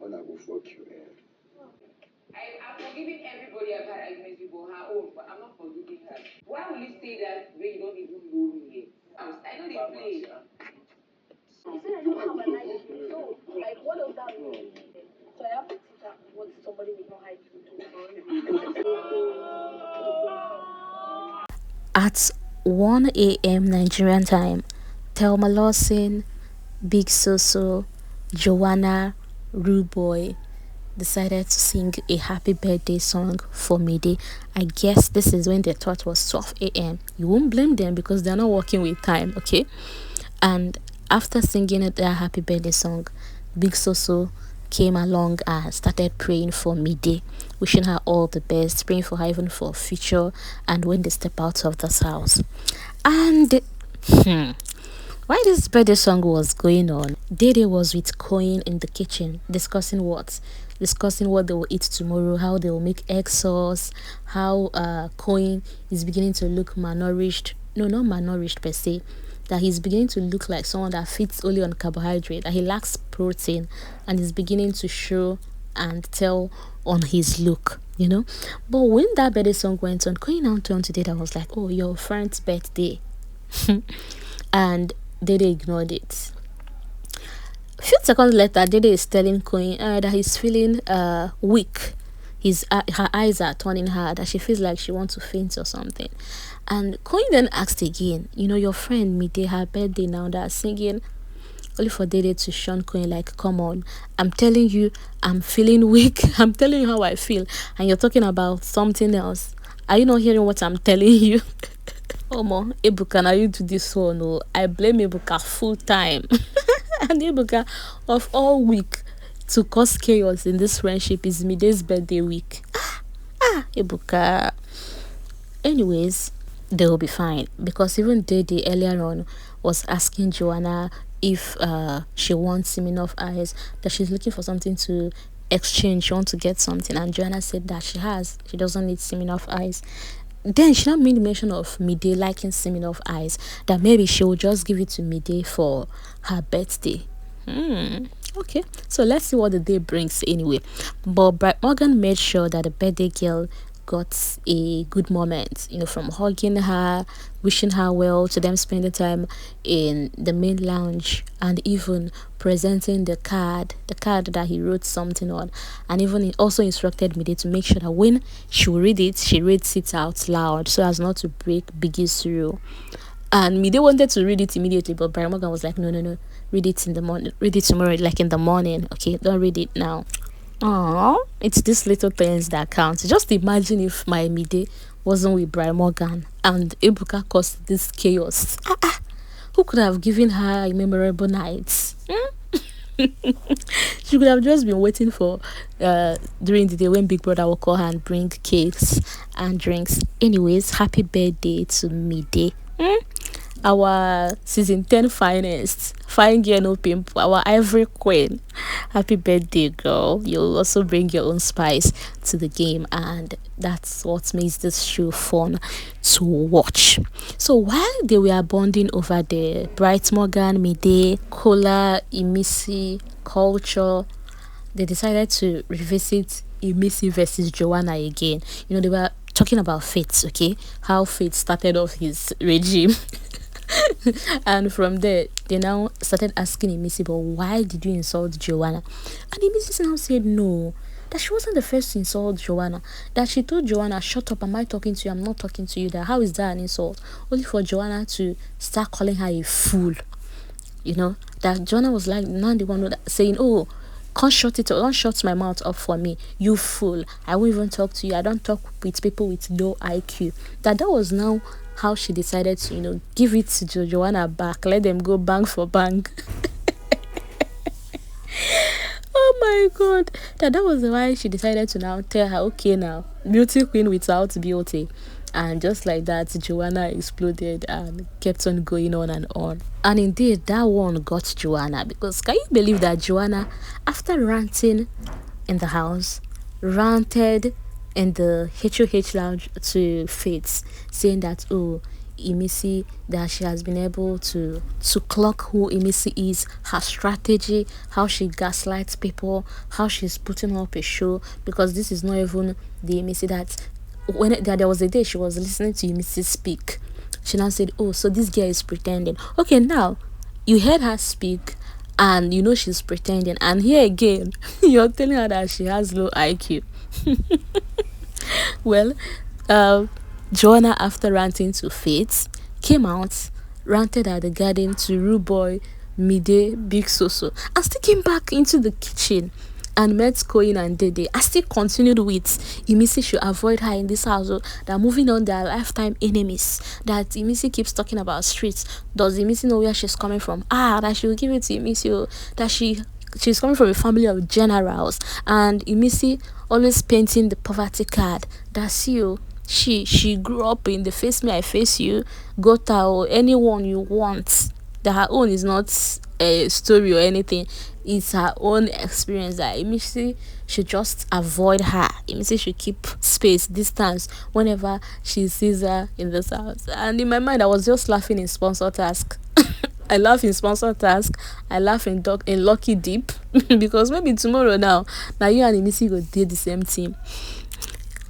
Kola will fuck you. I'm forgiving everybody I've had arguments with her own, but I'm not forgiving her. Why will you say that when you don't even know me yet? I know they play. You said I don't have a life. So, like, what does that mean? So I have to teach her what somebody with no height will do. At 1 a.m. Nigerian time, Thelma Lawson, Big Soso, Joanna, Rooboy decided to sing a happy birthday song for Midday. I guess this is when they thought was 12 a.m. You won't blame them because they're not working with time, okay? And after singing their happy birthday song, Big Soso came along and started praying for Midday, wishing her all the best, praying for her even for future and when they step out of this house. And while this birthday song was going on, Dede was with Coin in the kitchen discussing what? Discussing what they will eat tomorrow, how they will make egg sauce, how Coin is beginning to look malnourished. No, not malnourished per se, that he's beginning to look like someone that feeds only on carbohydrate, that he lacks protein and is beginning to show and tell on his look, you know. But when that birthday song went on, Coin now turned to Dede and was like, oh, your friend's birthday. And Dede ignored it. A few seconds later, Dede is telling Coin that he's feeling weak. Her eyes are turning hard, that she feels like she wants to faint or something. And Coin then asked again, you know, your friend Midday, her birthday now, that singing, only for Dede to shun Coin like, come on, I'm telling you, I'm feeling weak. I'm telling you how I feel, and you're talking about something else. Are you not hearing what I'm telling you? Omo, Ebuka, now you do this one. Oh, I blame Ebuka full time. And Ebuka, of all week to cause chaos in this friendship, is Midday's birthday week. Ebuka. Anyways, they will be fine because even Dede earlier on was asking Joanna if she wants him enough eyes, that she's looking for something to exchange, she wants to get something, and Joanna said that she doesn't need enough eyes. Then she not made mention of Midday liking enough eyes, that maybe she will just give it to Midday for her birthday. Okay, so let's see what the day brings anyway. But Bright Morgan made sure that the birthday girl got a good moment, you know, from hugging her, wishing her well, to them spending time in the main lounge, and even presenting the card that he wrote something on, and even he also instructed Midday to make sure that when she will read it, she reads it out loud so as not to break Biggie's rule. And Midday wanted to read it immediately, but Brian Morgan was like, no, read it in the morning, read it tomorrow, like in the morning, okay, don't read it now. Oh, it's these little things that count. Just imagine if my Midday wasn't with Brian Morgan and Ebuka caused this chaos. Who could have given her a memorable night? She could have just been waiting for during the day when Big Brother will call her and bring cakes and drinks. Anyways, happy birthday to Midday. Our season 10 finest, fine girl no pimple, our ivory queen. Happy birthday, girl. You'll also bring your own spice to the game, and that's what makes this show fun to watch. So while they were bonding over the Bright Morgan, Midday, Kola, Imisi culture, they decided to revisit Imisi versus Joanna again. You know, they were talking about Faith, okay? How Faith started off his regime. And from there, they now started asking Imisi, but why did you insult Joanna? And Imisi now said no, that she wasn't the first to insult Joanna, that she told Joanna, shut up, am I talking to you? I'm not talking to you. That how is that an insult? Only for Joanna to start calling her a fool. You know, that Joanna was like, now the one saying, oh, can't shut my mouth up for me, you fool. I won't even talk to you. I don't talk with people with low IQ. That was now how she decided to, you know, give it to Joanna back. Let them go bang for bang. Oh my god. That was why she decided to now tell her, okay, now, beauty queen without beauty. And just like that, Joanna exploded and kept on going on and on. And indeed, that one got Joanna, because can you believe that Joanna, after ranting in the house, ranted in the HOH lounge to Faith, saying that, oh, Imisi, that she has been able to clock who Imisi is, her strategy, how she gaslights people, how she's putting up a show, because this is not even the Imisi that there was a day she was listening to Imisi speak. She now said, "Oh, so this girl is pretending." Okay, now you heard her speak, and you know she's pretending, and here again, you're telling her that she has low IQ. Well, uh, Joanna, after ranting to Faith, came out, ranted at the garden to Rooboy, Mide, Big Soso, and still came back into the kitchen and met Kola and Dede. I still continued with Imisi should avoid her in this household. That moving on, they are lifetime enemies. That Imisi keeps talking about streets. Does Imisi know where she's coming from? That she will give it to Imisi. Oh, that she's coming from a family of generals, and Imisi always painting the poverty card. That's you. She grew up in the face me I face you, Gota, or anyone you want. That her own is not a story or anything. It's her own experience. That Imisi should just avoid her. Imisi should keep space, distance whenever she sees her in this house. And in my mind, I was just laughing in sponsor task. I laugh in sponsor task. I laugh in lucky deep because maybe tomorrow now you and Imisi go do the same thing.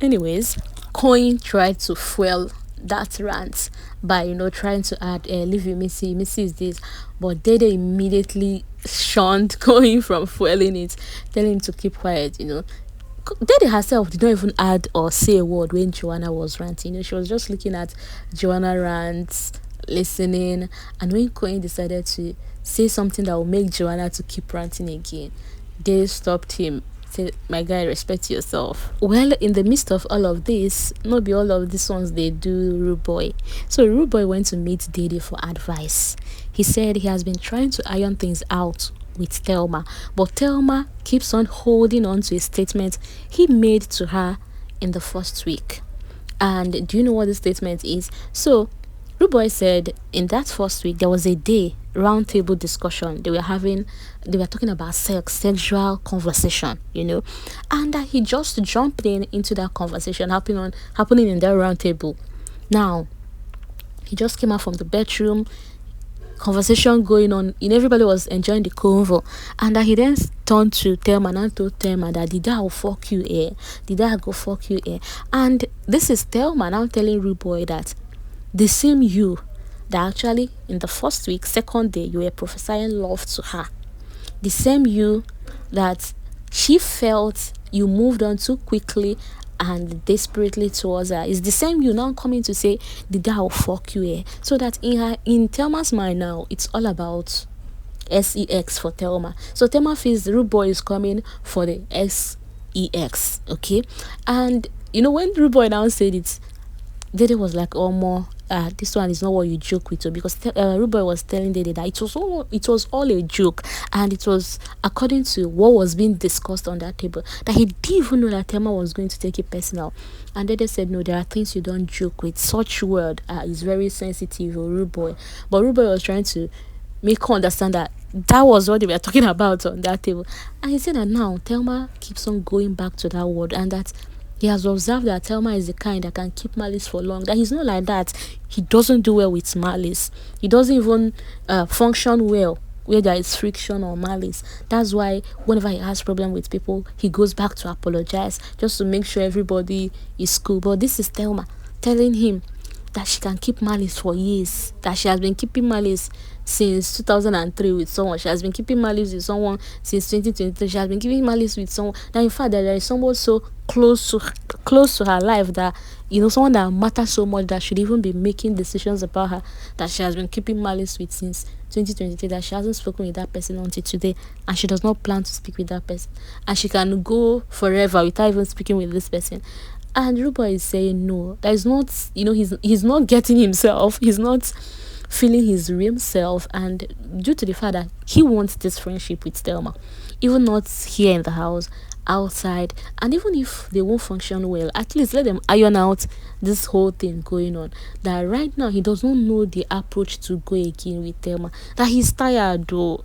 Anyways, Coin tried to fuel that rant by trying to add leave Imisi. Imisi is this, but Dede immediately shunned Coin from fueling it, telling him to keep quiet. Dede herself did not even add or say a word when Joanna was ranting. She was just looking at Joanna rants, listening, and when Coin decided to say something that will make Joanna to keep ranting again, they stopped him. Said, "My guy, respect yourself." Well, in the midst of all of this, not be all of these ones they do Rooboy. So Rooboy went to meet Dede for advice. He said he has been trying to iron things out with Thelma, but Thelma keeps on holding on to a statement he made to her in the first week. And do you know what the statement is? So Rooboy said in that first week there was a day round table discussion they were talking about sexual conversation, and that he just jumped into that conversation happening in that round table. Now he just came out from the bedroom, conversation going on, everybody was enjoying the convo, and that he then turned to Thelma and told Thelma that did I go fuck you here? Did I go fuck you here? And this is Thelma now telling Rooboy that the same you that actually in the first week, second day, you were prophesying love to her. The same you that she felt you moved on too quickly and desperately towards her is the same you now coming to say, did I fuck you here? So that in Thelma's mind now, it's all about sex for Thelma. So Thelma feels the Rooboy is coming for the sex, okay? And when Rooboy now said it, Dede was like, "Oh, more. This one is not what you joke with," because Rooboy was telling Dede that it was all a joke, and it was according to what was being discussed on that table, that he didn't even know that Thelma was going to take it personal. And Dede said, "No, there are things you don't joke with. Such word is very sensitive for Rooboy." But Rooboy was trying to make her understand that was what they were talking about on that table, and he said that now Thelma keeps on going back to that word, and that he has observed that Thelma is the kind that can keep malice for long. That he's not like that. He doesn't do well with malice. He doesn't even function well where there is friction or malice. That's why whenever he has problem with people, he goes back to apologize just to make sure everybody is cool. But this is Thelma telling him that she can keep malice for years. That she has been keeping malice since 2003 with someone. She has been keeping malice with someone since 2023. She has been keeping malice with someone. Now, in fact, that there is someone so close to her life that someone that matters so much that should even be making decisions about her, that she has been keeping malice with since 2023, that she hasn't spoken with that person until today, and she does not plan to speak with that person, and she can go forever without even speaking with this person. And Rooboy is saying no, that is not, he's not getting himself, he's not feeling his real self, and due to the fact that he wants this friendship with Thelma, even not here in the house, outside, and even if they won't function well, at least let them iron out this whole thing going on. That right now he does not know the approach to go again with Thelma, that he's tired though.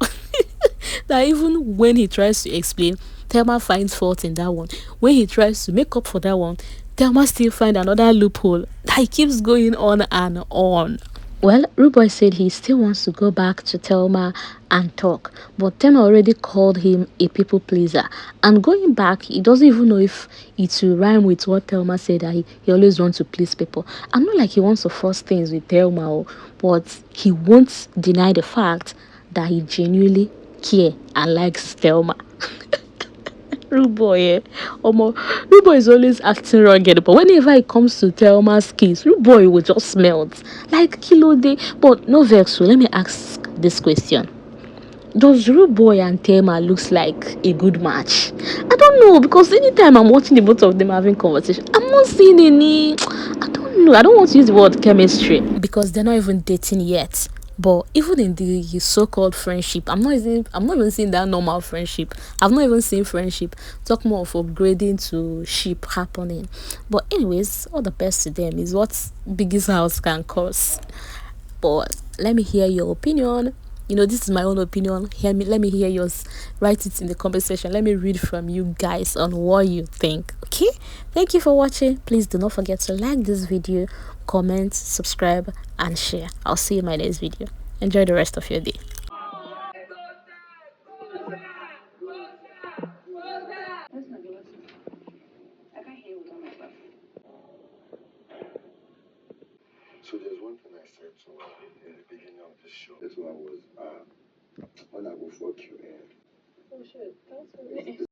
That even when he tries to explain, Thelma finds fault in that one. When he tries to make up for that one, Thelma still find another loophole that he keeps going on and on. Well, Rooboy said he still wants to go back to Thelma and talk, but Thelma already called him a people pleaser. And going back, he doesn't even know if it will rhyme with what Thelma said, that he always wants to please people. I'm not like he wants to force things with Thelma, but he won't deny the fact that he genuinely care and likes Thelma. Rooboy, Rooboy is always acting rugged, but whenever it comes to Thelma's case, Rooboy will just melt like Kilo Day. But no vex, so let me ask this question: does Rooboy and Thelma looks like a good match? I don't know, because anytime I'm watching the both of them having conversation, I'm not seeing any. I don't know. I don't want to use the word chemistry because they're not even dating yet. But even in the so-called friendship, I'm not even seeing that normal friendship. I've not even seen friendship. Talk more of upgrading to ship happening. But anyways, all the best to them is what biggest house can cause. But let me hear your opinion. This is my own opinion. Let me hear yours. Write it in the comment section. Let me read from you guys on what you think. Okay? Thank you for watching. Please do not forget to like this video, comment, subscribe, and share. I'll see you in my next video. Enjoy the rest of your day. So there's one thing I said to her in the beginning of the show. This one was, when I go fuck you, and